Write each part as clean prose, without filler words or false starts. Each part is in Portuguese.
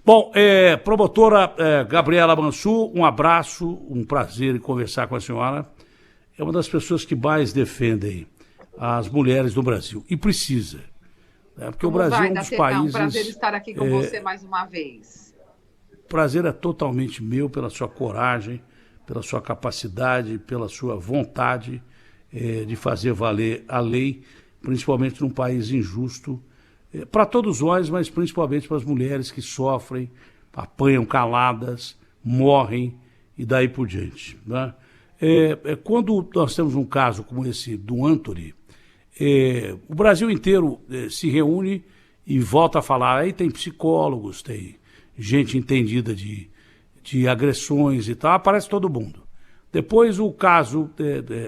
Bom, promotora Gabriela Mansur, um abraço, um prazer em conversar com a senhora. É uma das pessoas que mais defendem as mulheres no Brasil. E precisa. Né? Porque Como o Brasil vai, é um dos Datena? Um prazer países... estar aqui com você mais uma vez. O prazer é totalmente meu pela sua coragem, pela sua capacidade, pela sua vontade de fazer valer a lei, principalmente num país injusto, para todos nós, mas principalmente para as mulheres que sofrem, apanham caladas, morrem e daí por diante. Né? Quando nós temos um caso como esse do Anthony, o Brasil inteiro se reúne e volta a falar. Aí tem psicólogos, tem gente entendida de agressões e tal, aparece todo mundo. Depois o caso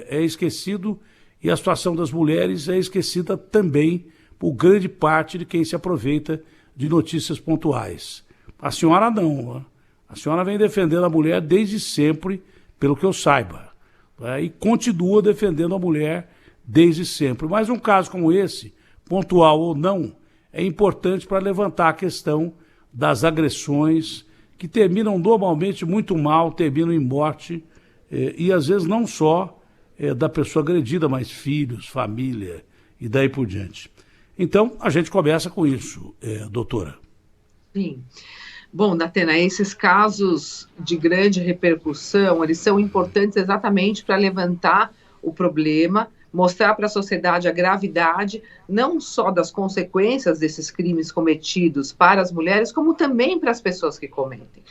é esquecido e a situação das mulheres é esquecida também por grande parte de quem se aproveita de notícias pontuais. A senhora não. A senhora vem defendendo a mulher desde sempre, pelo que eu saiba. E continua defendendo a mulher desde sempre. Mas um caso como esse, pontual ou não, é importante para levantar a questão das agressões que terminam normalmente muito mal, terminam em morte, e às vezes não só da pessoa agredida, mas filhos, família e daí por diante. Então, a gente começa com isso, doutora. Sim. Bom, Datena, esses casos de grande repercussão, eles são importantes exatamente para levantar o problema, mostrar para a sociedade a gravidade, não só das consequências desses crimes cometidos para as mulheres, como também para as pessoas que cometem.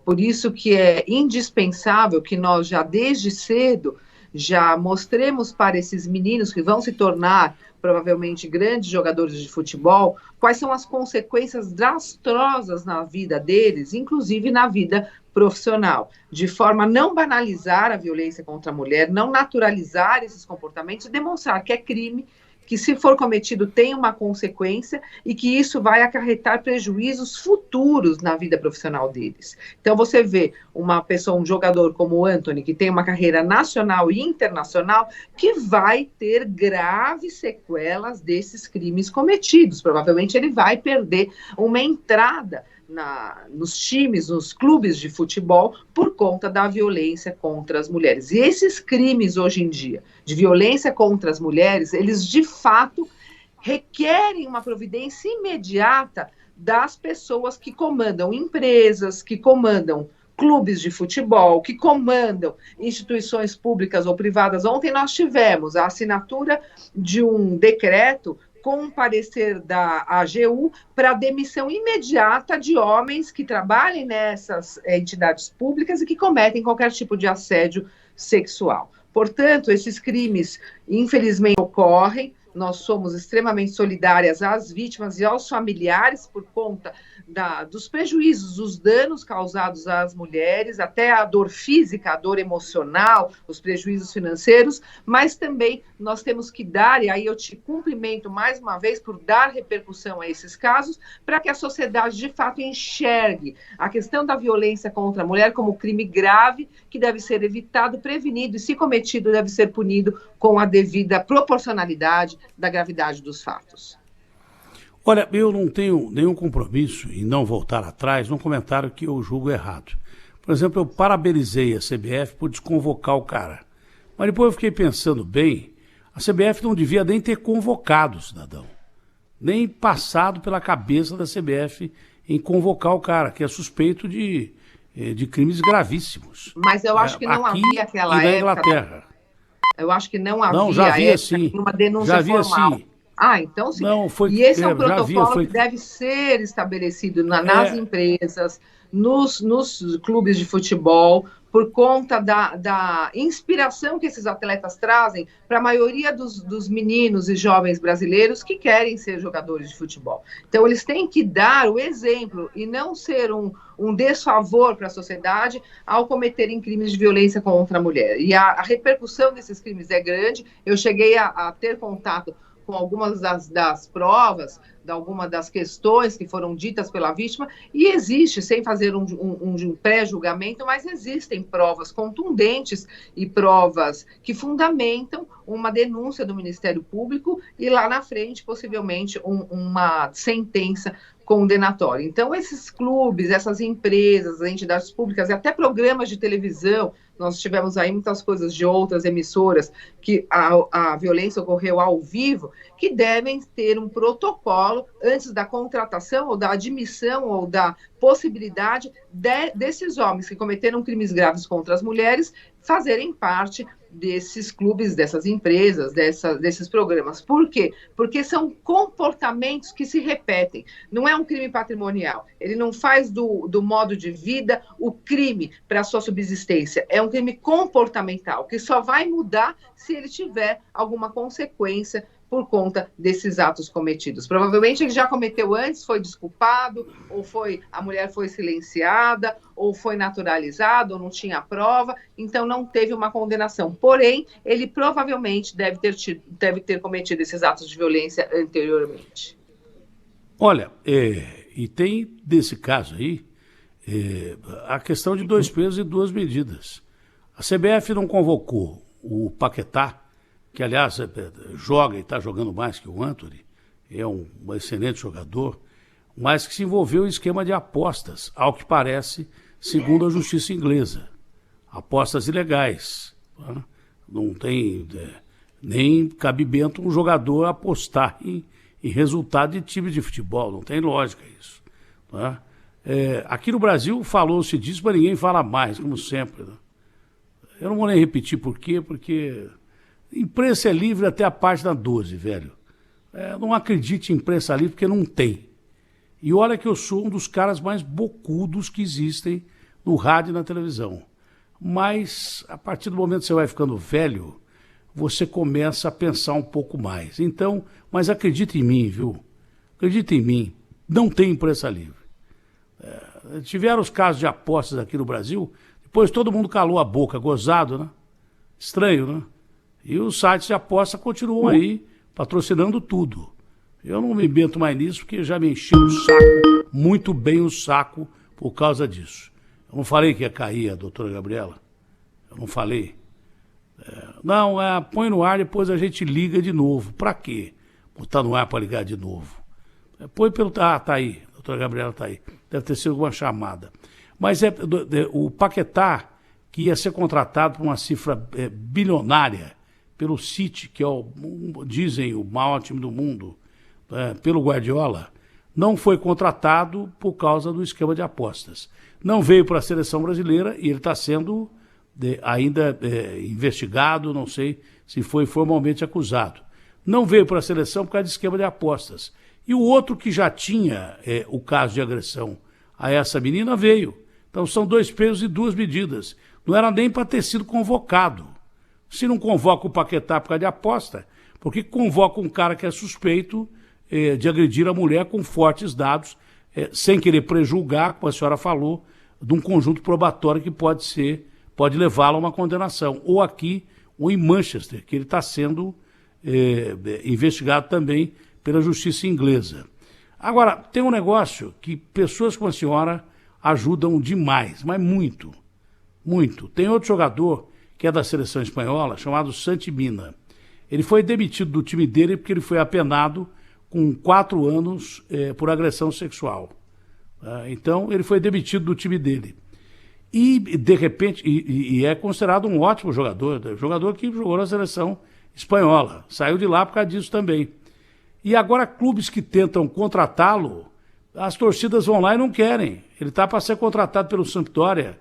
Por isso que é indispensável que nós já desde cedo já mostremos para esses meninos que vão se tornar provavelmente grandes jogadores de futebol, quais são as consequências desastrosas na vida deles, inclusive na vida profissional, de forma a não banalizar a violência contra a mulher, não naturalizar esses comportamentos e demonstrar que é crime, que se for cometido tem uma consequência e que isso vai acarretar prejuízos futuros na vida profissional deles. Então você vê uma pessoa, um jogador como o Anthony, que tem uma carreira nacional e internacional, que vai ter graves sequelas desses crimes cometidos. Provavelmente ele vai perder uma entrada nos times, nos clubes de futebol, por conta da violência contra as mulheres. E esses crimes hoje em dia, de violência contra as mulheres, eles de fato requerem uma providência imediata das pessoas que comandam empresas, que comandam clubes de futebol, que comandam instituições públicas ou privadas. Ontem nós tivemos a assinatura de um decreto com um parecer da AGU para demissão imediata de homens que trabalhem nessas entidades públicas e que cometem qualquer tipo de assédio sexual. Portanto, esses crimes, infelizmente, ocorrem. Nós somos extremamente solidárias às vítimas e aos familiares por conta dos prejuízos, dos danos causados às mulheres, até a dor física, a dor emocional, os prejuízos financeiros, mas também nós temos que dar, e aí eu te cumprimento mais uma vez por dar repercussão a esses casos, para que a sociedade de fato enxergue a questão da violência contra a mulher como crime grave que deve ser evitado, prevenido e, se cometido, deve ser punido com a devida proporcionalidade da gravidade dos fatos. Olha, eu não tenho nenhum compromisso em não voltar atrás num comentário que eu julgo errado. Por exemplo, eu parabenizei a CBF por desconvocar o cara. Mas depois eu fiquei pensando bem, a CBF não devia nem ter convocado o cidadão. Nem passado pela cabeça da CBF em convocar o cara, que é suspeito de crimes gravíssimos. Mas eu acho que não havia aquela época. Inglaterra. Eu acho que não havia, não, já havia, sim. Uma denúncia já havia, formal. Sim. Então sim. Não, e esse é um protocolo que deve ser estabelecido nas empresas, nos clubes de futebol, por conta da inspiração que esses atletas trazem para a maioria dos meninos e jovens brasileiros que querem ser jogadores de futebol. Então, eles têm que dar o exemplo e não ser um desfavor para a sociedade ao cometerem crimes de violência contra a mulher. E a repercussão desses crimes é grande. Eu cheguei a ter contato com algumas das provas, de algumas das questões que foram ditas pela vítima, e existe, sem fazer um pré-julgamento, mas existem provas contundentes e provas que fundamentam uma denúncia do Ministério Público e lá na frente, possivelmente, uma sentença condenatório. Então, esses clubes, essas empresas, as entidades públicas e até programas de televisão, nós tivemos aí muitas coisas de outras emissoras que a violência ocorreu ao vivo, que devem ter um protocolo antes da contratação ou da admissão ou da possibilidade desses homens que cometeram crimes graves contra as mulheres fazerem parte desses clubes, dessas empresas, desses programas. Por quê? Porque são comportamentos que se repetem. Não é um crime patrimonial. Ele não faz do modo de vida o crime para a sua subsistência. É um crime comportamental, que só vai mudar se ele tiver alguma consequência por conta desses atos cometidos. Provavelmente ele já cometeu antes, foi desculpado, ou a mulher foi silenciada, ou foi naturalizado, ou não tinha prova, então não teve uma condenação. Porém, ele provavelmente deve ter cometido esses atos de violência anteriormente. Olha, e tem desse caso aí a questão de 2 pesos e 2 medidas. A CBF não convocou o Paquetá, que aliás joga e está jogando mais que o Antony, é um excelente jogador, mas que se envolveu em esquema de apostas, ao que parece, segundo a justiça inglesa. Apostas ilegais. Tá? Não tem nem cabimento um jogador apostar em resultado de time de futebol, não tem lógica isso. Tá? Aqui no Brasil falou-se disso, mas ninguém fala mais, como sempre. Né? Eu não vou nem repetir por quê, porque imprensa é livre até a página 12, velho. Não acredite em imprensa livre porque não tem. E olha que eu sou um dos caras mais bocudos que existem no rádio e na televisão. Mas a partir do momento que você vai ficando velho, você começa a pensar um pouco mais. Então, mas acredita em mim, viu? Acredita em mim. Não tem imprensa livre. Tiveram os casos de apostas aqui no Brasil, depois todo mundo calou a boca, gozado, né? Estranho, né? E os sites de aposta continuam aí, patrocinando tudo. Eu não me invento mais nisso, porque já me enchi o saco, muito bem o saco, por causa disso. Eu não falei que ia cair a doutora Gabriela? Eu não falei. Não, põe no ar, depois a gente liga de novo. Pra quê? Botar no ar para ligar de novo. Põe pelo... tá aí, a doutora Gabriela tá aí. Deve ter sido alguma chamada. Mas o Paquetá, que ia ser contratado por uma cifra bilionária, pelo City, que é dizem o maior time do mundo, pelo Guardiola, não foi contratado por causa do esquema de apostas. Não veio para a seleção brasileira e ele está sendo ainda investigado, não sei se foi formalmente acusado. Não veio para a seleção por causa de esquema de apostas. E o outro que já tinha o caso de agressão a essa menina veio. Então são 2 pesos e 2 medidas. Não era nem para ter sido convocado. Se não convoca o Paquetá por causa de aposta, por que convoca um cara que é suspeito de agredir a mulher com fortes dados, sem querer prejulgar, como a senhora falou, de um conjunto probatório que pode levá-lo a uma condenação. Ou aqui, ou em Manchester, que ele está sendo investigado também pela justiça inglesa. Agora, tem um negócio que pessoas como a senhora ajudam demais, mas muito, muito. Tem outro jogador que é da seleção espanhola, chamado Santi Mina. Ele foi demitido do time dele porque ele foi apenado com 4 anos por agressão sexual. Então, ele foi demitido do time dele. E, de repente, é considerado um ótimo jogador que jogou na seleção espanhola. Saiu de lá por causa disso também. E agora, clubes que tentam contratá-lo, as torcidas vão lá e não querem. Ele está para ser contratado pelo Sampdoria,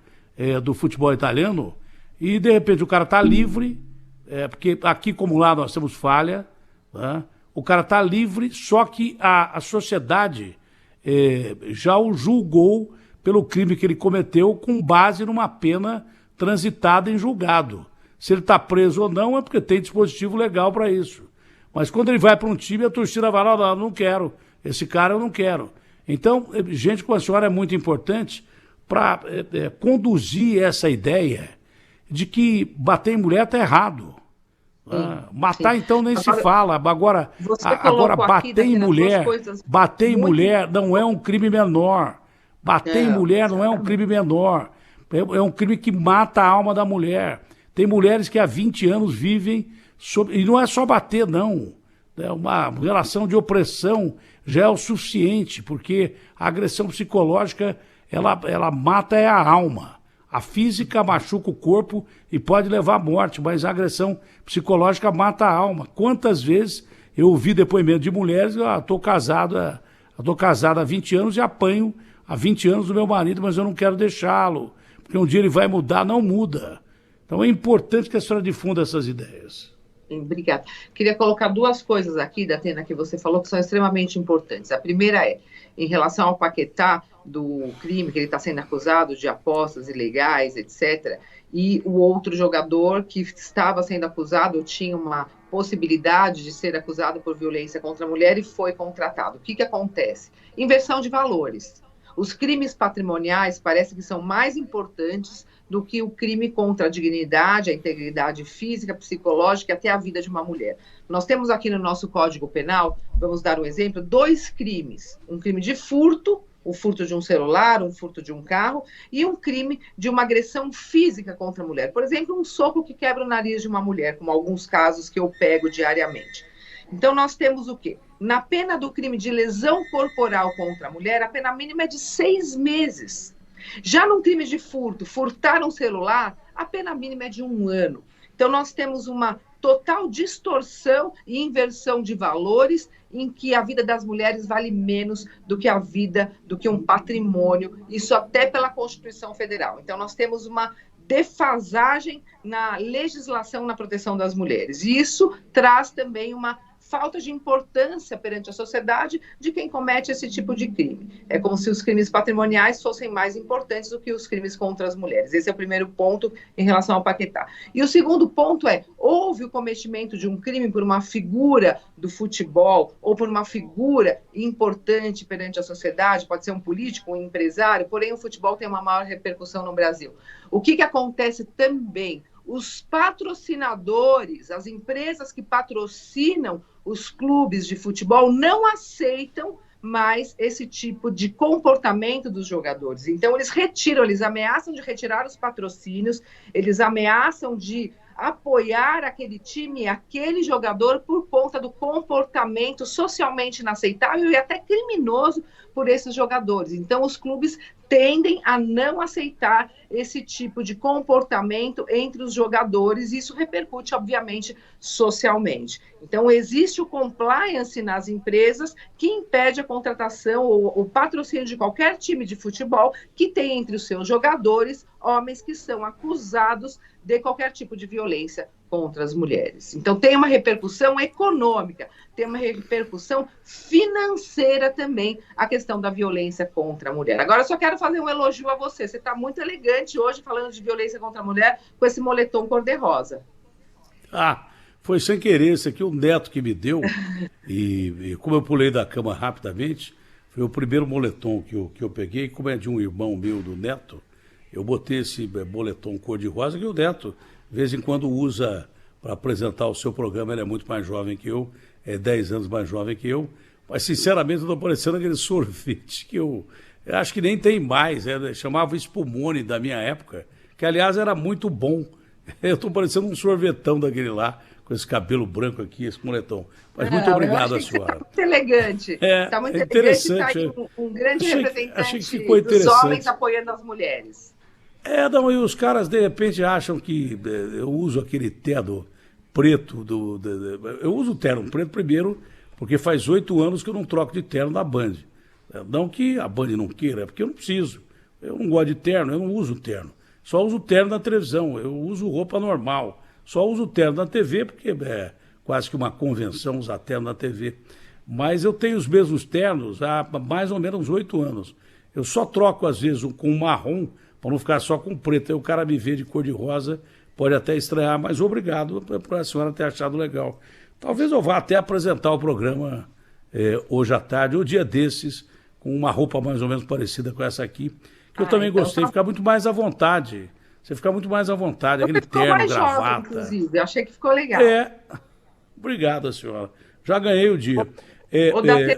do futebol italiano, e, de repente, o cara está livre, porque aqui como lá nós temos falha, né? O cara está livre, só que a sociedade já o julgou pelo crime que ele cometeu com base numa pena transitada em julgado. Se ele está preso ou não, é porque tem dispositivo legal para isso. Mas quando ele vai para um time, a torcida vai lá, não quero, esse cara eu não quero. Então, gente como a senhora é muito importante para conduzir essa ideia de que bater em mulher está errado. Matar, sim. Então, nem agora, se fala. Agora bater em mulher não é um crime menor. Bater em mulher não é um crime menor. É um crime que mata a alma da mulher. Tem mulheres que há 20 anos vivem... E não é só bater, não. né, uma relação de opressão já é o suficiente, porque a agressão psicológica, ela mata a alma. A física machuca o corpo e pode levar à morte, mas a agressão psicológica mata a alma. Quantas vezes eu ouvi depoimento de mulheres, estou casado há 20 anos e apanho há 20 anos do meu marido, mas eu não quero deixá-lo, porque um dia ele vai mudar, não muda. Então é importante que a senhora difunda essas ideias. Obrigada. Queria colocar duas coisas aqui, Datena, que você falou que são extremamente importantes. A primeira é, em relação ao Paquetá, do crime que ele está sendo acusado de apostas ilegais, etc., e o outro jogador que estava sendo acusado tinha uma possibilidade de ser acusado por violência contra a mulher e foi contratado. O que acontece? Inversão de valores. Os crimes patrimoniais parece que são mais importantes do que o crime contra a dignidade, a integridade física, psicológica e até a vida de uma mulher. Nós temos aqui no nosso Código Penal, vamos dar um exemplo, 2 crimes. Um crime de furto, o furto de um celular, um furto de um carro, e um crime de uma agressão física contra a mulher. Por exemplo, um soco que quebra o nariz de uma mulher, como alguns casos que eu pego diariamente. Então, nós temos o quê? Na pena do crime de lesão corporal contra a mulher, a pena mínima é de 6 meses. Já no crime de furto, furtar um celular, a pena mínima é de 1 ano. Então, nós temos uma total distorção e inversão de valores em que a vida das mulheres vale menos do que a vida, do que um patrimônio, isso até pela Constituição Federal. Então, nós temos uma defasagem na legislação na proteção das mulheres. E isso traz também uma falta de importância perante a sociedade de quem comete esse tipo de crime. É como se os crimes patrimoniais fossem mais importantes do que os crimes contra as mulheres. Esse é o primeiro ponto em relação ao Paquetá. E o segundo ponto é, houve o cometimento de um crime por uma figura do futebol ou por uma figura importante perante a sociedade, pode ser um político, um empresário, porém o futebol tem uma maior repercussão no Brasil. O que acontece também? Os patrocinadores, as empresas que patrocinam os clubes de futebol não aceitam mais esse tipo de comportamento dos jogadores. Então, eles ameaçam de retirar os patrocínios, eles ameaçam de apoiar aquele time, aquele jogador por conta do comportamento socialmente inaceitável e até criminoso por esses jogadores. Então, os clubes tendem a não aceitar esse tipo de comportamento entre os jogadores e isso repercute, obviamente, socialmente. Então, existe o compliance nas empresas que impede a contratação ou o patrocínio de qualquer time de futebol que tem entre os seus jogadores homens que são acusados de qualquer tipo de violência contra as mulheres. Então, tem uma repercussão econômica, tem uma repercussão financeira também, a questão da violência contra a mulher. Agora, eu só quero fazer um elogio a você. Você está muito elegante hoje falando de violência contra a mulher com esse moletom cor-de-rosa. Ah, foi sem querer. Esse aqui é um neto que me deu e como eu pulei da cama rapidamente, foi o primeiro moletom que eu peguei. Como é de um irmão meu, do neto, eu botei esse moletom cor-de-rosa que o neto, de vez em quando, usa para apresentar o seu programa. Ele é muito mais jovem que eu, é 10 anos mais jovem que eu, mas sinceramente eu estou parecendo aquele sorvete que eu acho que nem tem mais, chamava Spumoni da minha época, que aliás era muito bom. Eu estou parecendo um sorvetão daquele lá, com esse cabelo branco aqui, esse moletom. Mas muito obrigado, a senhora. Está muito elegante. Está muito elegante, está aí um grande representante dos homens apoiando as mulheres. Não, e os caras de repente acham que eu uso aquele terno preto, eu uso o terno preto primeiro, porque faz 8 anos que eu não troco de terno da Band. Não que a Band não queira, é porque eu não preciso. Eu não gosto de terno, eu não uso terno. Só uso terno na televisão, eu uso roupa normal. Só uso terno na TV, porque é quase que uma convenção usar terno na TV. Mas eu tenho os mesmos ternos há mais ou menos 8 anos. Eu só troco, às vezes, com um marrom, para não ficar só com preto. Aí o cara me vê de cor-de-rosa, pode até estranhar, mas obrigado por a senhora ter achado legal. Talvez eu vá até apresentar o programa hoje à tarde, ou dia desses, com uma roupa mais ou menos parecida com essa aqui, que eu também então gostei, ficar muito mais à vontade. Você fica muito mais à vontade, aquele terno, mais gravata. Jovem, inclusive, eu achei que ficou legal. Obrigado, senhora. Já ganhei o dia.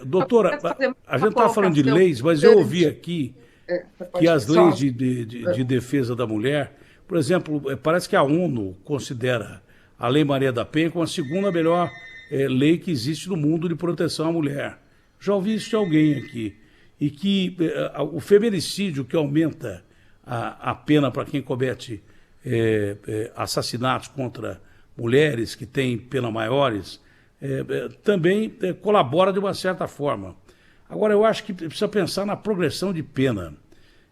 Doutora, a gente está falando de leis, mas eu ouvi aqui que as leis de defesa da mulher, por exemplo, parece que a ONU considera a Lei Maria da Penha como a segunda melhor lei que existe no mundo de proteção à mulher. Já ouvi isso de alguém aqui. E que o feminicídio, que aumenta a pena para quem comete assassinatos contra mulheres que têm pena maiores, também colabora de uma certa forma. Agora, eu acho que precisa pensar na progressão de pena.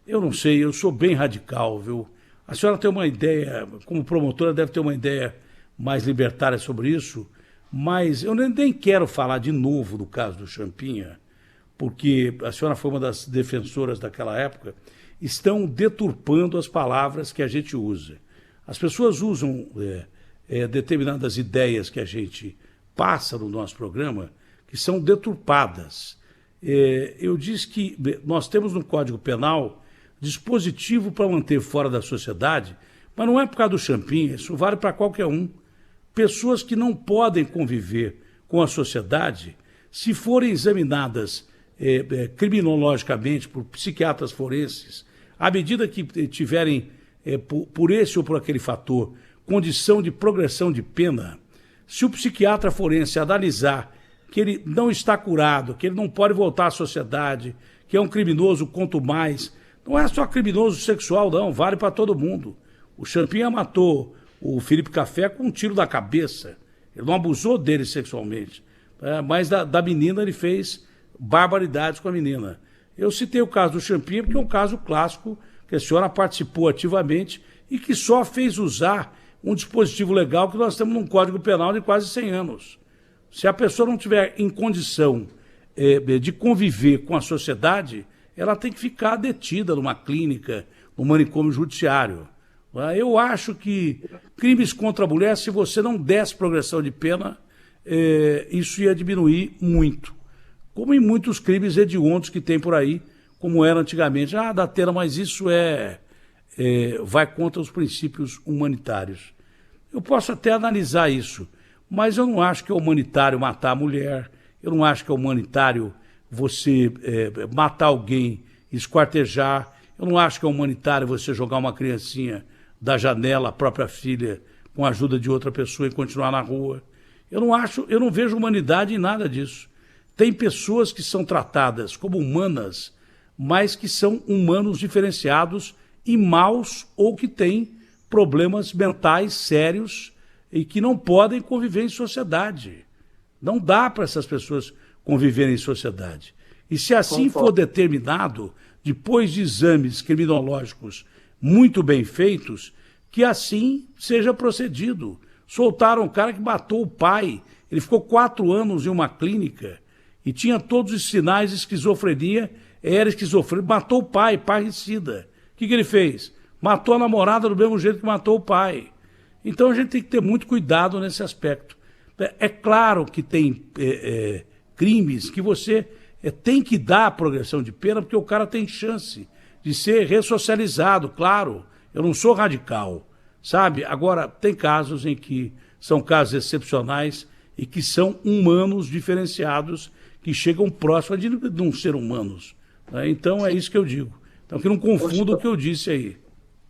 Eu não sei, eu sou bem radical, viu? A senhora tem uma ideia, como promotora, deve ter uma ideia mais libertária sobre isso, mas eu nem quero falar de novo do caso do Champinha, porque a senhora foi uma das defensoras daquela época, estão deturpando as palavras que a gente usa. As pessoas usam determinadas ideias que a gente passa no nosso programa, que são deturpadas. Eu disse que nós temos no Código Penal dispositivo para manter fora da sociedade, mas não é por causa do Champinha, isso vale para qualquer um. Pessoas que não podem conviver com a sociedade, se forem examinadas criminologicamente por psiquiatras forenses, à medida que tiverem, por esse ou por aquele fator, condição de progressão de pena, se o psiquiatra forense analisar que ele não está curado, que ele não pode voltar à sociedade, que é um criminoso quanto mais, não é só criminoso sexual, não, vale para todo mundo. O Champinha matou o Felipe Café com um tiro na cabeça, ele não abusou dele sexualmente, mas da menina ele fez barbaridades com a menina. Eu citei o caso do Champinha porque é um caso clássico que a senhora participou ativamente e que só fez usar um dispositivo legal que nós temos num Código Penal de quase 100 anos. Se a pessoa não tiver em condição de conviver com a sociedade, ela tem que ficar detida numa clínica, no manicômio judiciário. Eu acho que crimes contra a mulher, se você não desse progressão de pena, isso ia diminuir muito. Como em muitos crimes hediondos que tem por aí, como era antigamente. Datena, mas isso vai contra os princípios humanitários. Eu posso até analisar isso, mas eu não acho que é humanitário matar a mulher, eu não acho que é humanitário você matar alguém, esquartejar, eu não acho que é humanitário você jogar uma criancinha da janela, a própria filha, com a ajuda de outra pessoa e continuar na rua. Eu não vejo humanidade em nada disso. Tem pessoas que são tratadas como humanas, mas que são humanos diferenciados e maus ou que têm problemas mentais sérios e que não podem conviver em sociedade. Não dá para essas pessoas conviverem em sociedade. E se assim for determinado, depois de exames criminológicos muito bem feitos, que assim seja procedido. Soltaram um cara que matou o pai, ele ficou 4 anos em uma clínica e tinha todos os sinais de esquizofrenia, era esquizofrênico, matou o pai, parricida. O que ele fez? Matou a namorada do mesmo jeito que matou o pai. Então a gente tem que ter muito cuidado nesse aspecto. É claro que tem crimes que você tem que dar a progressão de pena, porque o cara tem chance de ser ressocializado, claro. Eu não sou radical, sabe? Agora, tem casos em que são casos excepcionais e que são humanos diferenciados, que chegam próximo de não ser humanos. Né? Então, é isso que eu digo. Então, que não confunda o que eu disse aí.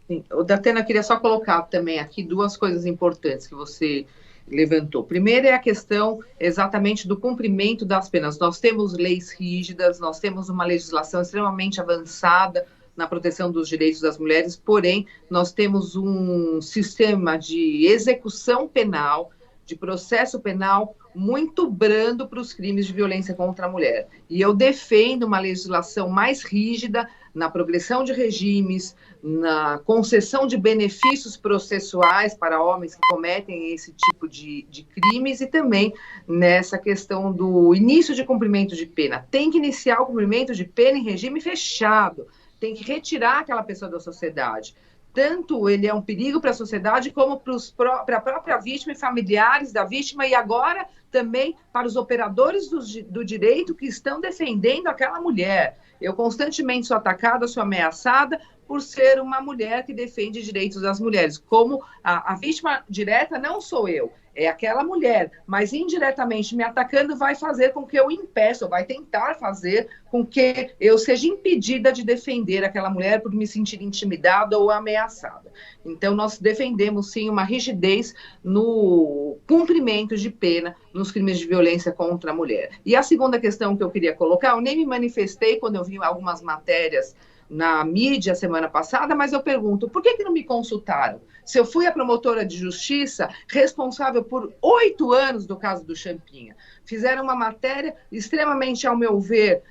Sim. O Datena, queria só colocar também aqui 2 coisas importantes que você levantou. Primeiro é a questão exatamente do cumprimento das penas. Nós temos leis rígidas, nós temos uma legislação extremamente avançada na proteção dos direitos das mulheres, porém, nós temos um sistema de execução penal, de processo penal muito brando para os crimes de violência contra a mulher. E eu defendo uma legislação mais rígida na progressão de regimes, na concessão de benefícios processuais para homens que cometem esse tipo de crimes e também nessa questão do início de cumprimento de pena. Tem que iniciar o cumprimento de pena em regime fechado, tem que retirar aquela pessoa da sociedade. Tanto ele é um perigo para a sociedade, como para a própria vítima e familiares da vítima, e agora também para os operadores do direito que estão defendendo aquela mulher. Eu constantemente sou atacada, sou ameaçada por ser uma mulher que defende direitos das mulheres. Como a vítima direta não sou eu, é aquela mulher, mas indiretamente me atacando vai fazer com que eu impeça, vai tentar fazer com que eu seja impedida de defender aquela mulher por me sentir intimidada ou ameaçada. Então, nós defendemos, sim, uma rigidez no cumprimento de pena nos crimes de violência contra a mulher. E a segunda questão que eu queria colocar, eu nem me manifestei quando eu vi algumas matérias na mídia semana passada, mas eu pergunto, por que não me consultaram? Se eu fui a promotora de justiça responsável por 8 anos do caso do Champinha, fizeram uma matéria extremamente, ao meu ver,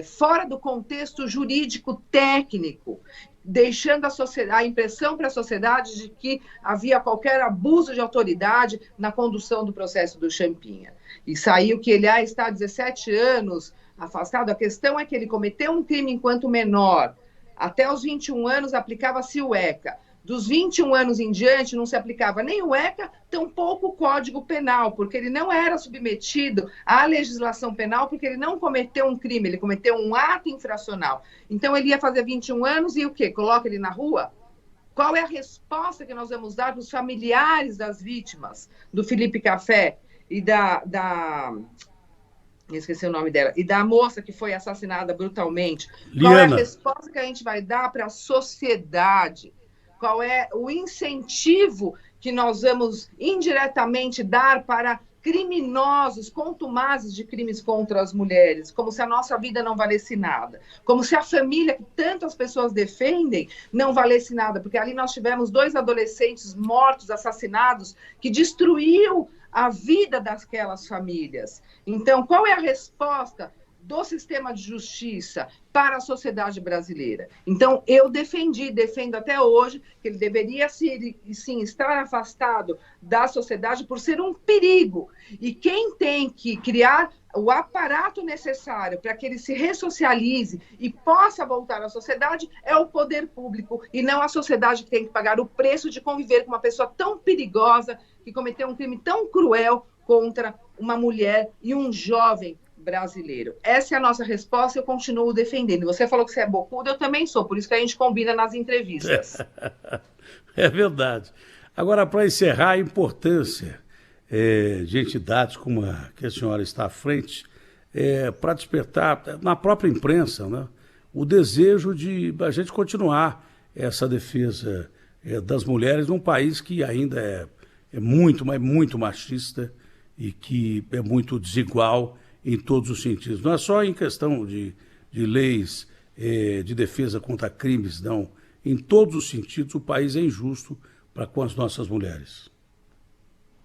fora do contexto jurídico técnico, deixando a impressão para a sociedade de que havia qualquer abuso de autoridade na condução do processo do Champinha. E saiu que ele está há 17 anos afastado. A questão é que ele cometeu um crime enquanto menor. Até os 21 anos aplicava-se o ECA. Dos 21 anos em diante não se aplicava nem o ECA, tampouco o Código Penal, porque ele não era submetido à legislação penal, porque ele não cometeu um crime, ele cometeu um ato infracional. Então ele ia fazer 21 anos e o quê? Coloca ele na rua? Qual é a resposta que nós vamos dar para os familiares das vítimas, do Felipe Café e esqueci o nome dela, e da moça que foi assassinada brutalmente? Liana. Qual é a resposta que a gente vai dar para a sociedade? Qual é o incentivo que nós vamos indiretamente dar para criminosos, contumazes de crimes contra as mulheres, como se a nossa vida não valesse nada, como se a família que tantas pessoas defendem não valesse nada, porque ali nós tivemos 2 adolescentes mortos, assassinados, que destruiu a vida daquelas famílias. Então, qual é a resposta do sistema de justiça para a sociedade brasileira? Então, eu defendo até hoje que ele deveria, sim, estar afastado da sociedade por ser um perigo. E quem tem que criar o aparato necessário para que ele se ressocialize e possa voltar à sociedade é o poder público, e não a sociedade que tem que pagar o preço de conviver com uma pessoa tão perigosa, que cometeu um crime tão cruel contra uma mulher e um jovem brasileiro. Essa é a nossa resposta e eu continuo defendendo. Você falou que você é bocuda, eu também sou, por isso que a gente combina nas entrevistas. É verdade. Agora, para encerrar, a importância de entidades como a que a senhora está à frente, para despertar na própria imprensa, né, o desejo de a gente continuar essa defesa das mulheres num país que ainda é muito machista e que é muito desigual em todos os sentidos. Não é só em questão de leis de defesa contra crimes, não. Em todos os sentidos, o país é injusto para com as nossas mulheres.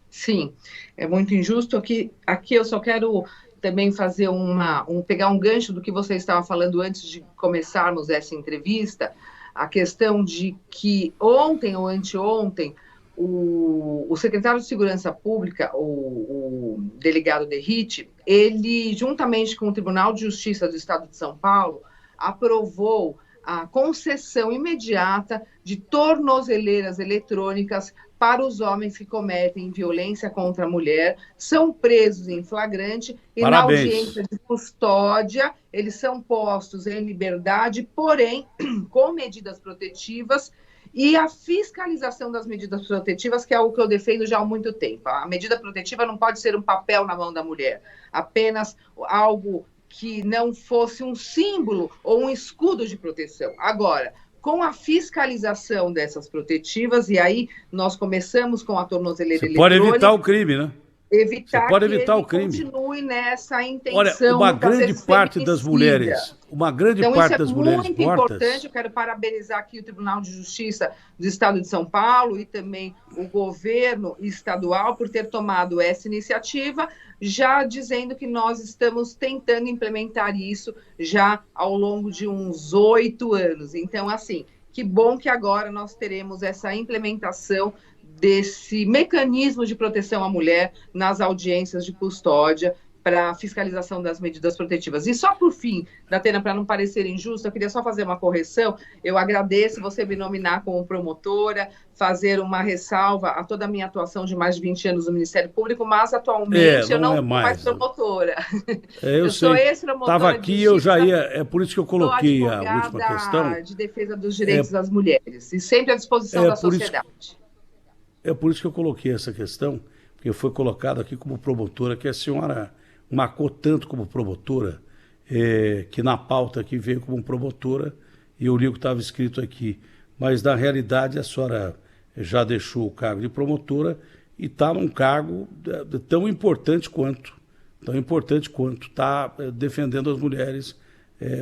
Sim, é muito injusto. Aqui eu só quero também fazer pegar um gancho do que você estava falando antes de começarmos essa entrevista, a questão de que ontem ou anteontem, o secretário de Segurança Pública, o delegado Derrite, ele, juntamente com o Tribunal de Justiça do Estado de São Paulo, aprovou a concessão imediata de tornozeleiras eletrônicas para os homens que cometem violência contra a mulher, são presos em flagrante e Parabéns. Na audiência de custódia eles são postos em liberdade, porém com medidas protetivas, e a fiscalização das medidas protetivas, que é algo que eu defendo já há muito tempo. A medida protetiva não pode ser um papel na mão da mulher, apenas algo que não fosse um símbolo ou um escudo de proteção. Agora, com a fiscalização dessas protetivas, e aí nós começamos com a tornozeleira eletrônica. Pode evitar o crime, né? Evitar pode que evitar ele o crime. Continue nessa intenção. Olha, uma grande parte das mulheres, Então, isso é muito importante. Eu quero parabenizar aqui o Tribunal de Justiça do Estado de São Paulo e também o governo estadual por ter tomado essa iniciativa, já dizendo que nós estamos tentando implementar isso já ao longo de uns 8 anos. Então, assim, que bom que agora nós teremos essa implementação desse mecanismo de proteção à mulher nas audiências de custódia, para a fiscalização das medidas protetivas. E só por fim, Datena, para não parecer injusto, eu queria só fazer uma correção. Eu agradeço você me nominar como promotora, fazer uma ressalva a toda a minha atuação de mais de 20 anos no Ministério Público, mas atualmente eu não sou mais promotora. Eu sou ex-promotora. Estava aqui, eu já ia. É por isso que eu coloquei a última questão. De defesa dos direitos das mulheres, e sempre à disposição da sociedade. É por isso que eu coloquei essa questão, porque foi colocado aqui como promotora, que a senhora marcou tanto como promotora, que na pauta aqui veio como promotora, e eu li o que estava escrito aqui. Mas, na realidade, a senhora já deixou o cargo de promotora e está num cargo tão importante quanto, está defendendo as mulheres,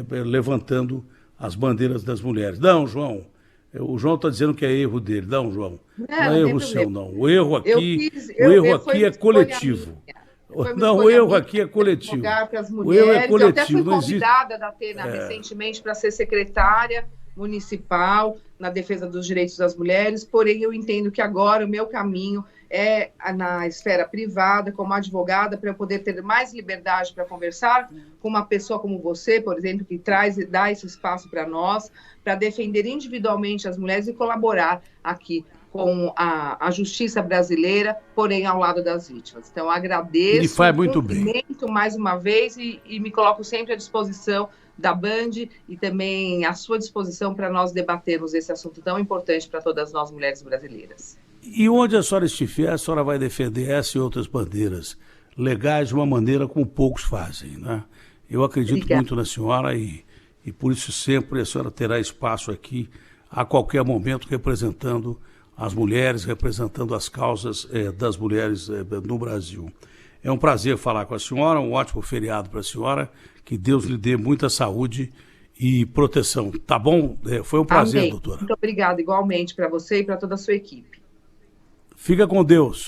levantando as bandeiras das mulheres. Não, João, o João está dizendo que é erro dele. Não, João, não é erro seu, não. O erro aqui, é coletivo. Não, o erro aqui é coletivo. O erro é coletivo. Eu até fui convidada da Atena recentemente para ser secretária municipal na defesa dos direitos das mulheres, porém eu entendo que agora o meu caminho é na esfera privada, como advogada, para eu poder ter mais liberdade para conversar com uma pessoa como você, por exemplo, que traz e dá esse espaço para nós, para defender individualmente as mulheres e colaborar aqui com a justiça brasileira, porém ao lado das vítimas. Então, agradeço. Ele faz muito bem. Mais uma vez e me coloco sempre à disposição da Band e também à sua disposição para nós debatermos esse assunto tão importante para todas nós mulheres brasileiras. E onde a senhora estiver, a senhora vai defender essa e outras bandeiras legais de uma maneira como poucos fazem, né? Eu acredito muito na senhora e por isso sempre a senhora terá espaço aqui a qualquer momento representando as mulheres, representando as causas das mulheres no Brasil. É um prazer falar com a senhora, um ótimo feriado para a senhora, que Deus lhe dê muita saúde e proteção, tá bom? Foi um prazer, Amém. Doutora. Muito obrigada, igualmente para você e para toda a sua equipe. Fica com Deus.